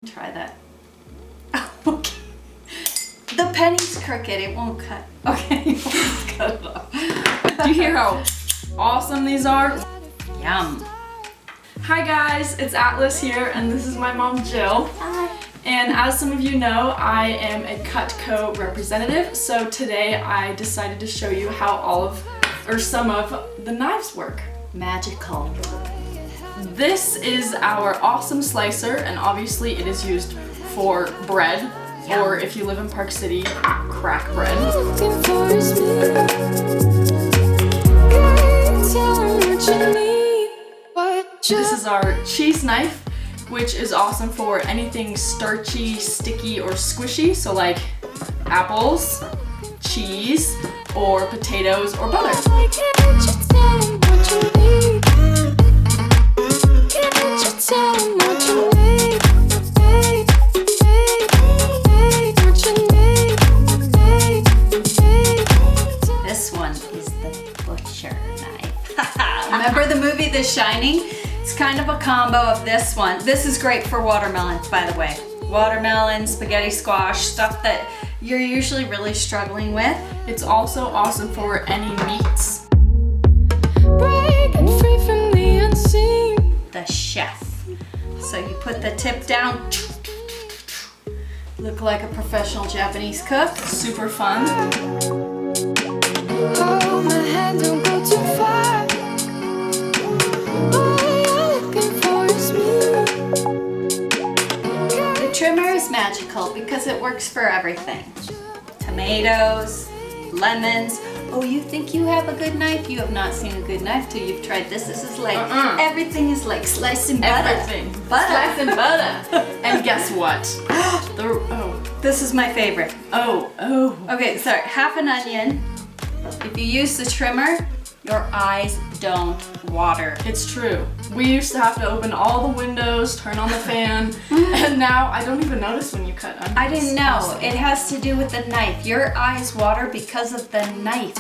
Try that. Okay. The penny's crooked, it won't cut. Okay, let's cut it off. Do you hear how awesome these are? Yum. Hi guys, it's Atlas here and this is my mom Jill. Hi. And as some of you know, I am a CUTCO representative, so today I decided to show you how some of the knives work. Magical. This is our awesome slicer, and obviously it is used for bread, or if you live in Park City, crack bread. This is our cheese knife, which is awesome for anything starchy, sticky, or squishy, so like apples, cheese, or potatoes, or butter. This one is the butcher knife. Remember the movie The Shining? It's kind of a combo of this one. This is great for watermelons, by the way. Watermelon, spaghetti squash, stuff that you're usually really struggling with. It's also awesome for any meats. Breaking free from the unseen. The chef. So you put the tip down, look like a professional Japanese cook. Super fun. Hold my hand, don't go too far. All you're looking for is me. The trimmer is magical because it works for everything. Tomatoes, lemons. Oh, you think you have a good knife? You have not seen a good knife till you've tried this. This is like, everything is like slicing butter. Everything. Butter. Slicing butter. And guess what? This is my favorite. Oh. Okay, sorry, half an onion. If you use the trimmer, your eyes don't water. It's true. We used to have to open all the windows, turn on the fan, and now I don't even notice when you cut onions. I didn't know. It has to do with the knife. Your eyes water because of the knife.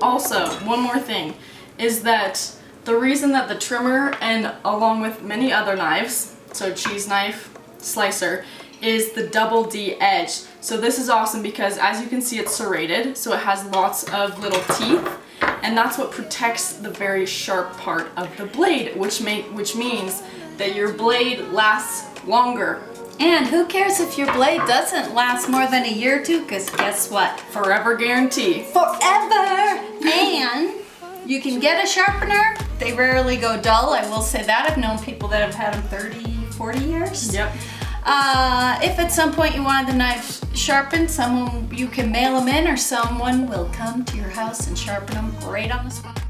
Also, one more thing is that the reason that the trimmer, and along with many other knives, so cheese knife, slicer, is the double D edge. So this is awesome because as you can see, it's serrated, so it has lots of little teeth, and that's what protects the very sharp part of the blade, which means that your blade lasts longer. And who cares if your blade doesn't last more than a year or two, because guess what? Forever guarantee. Forever! And you can get a sharpener. They rarely go dull, I will say that. I've known people that have had them 30, 40 years. Yep. If at some point you wanted the knife sharpened, you can mail them in, or someone will come to your house and sharpen them right on the spot.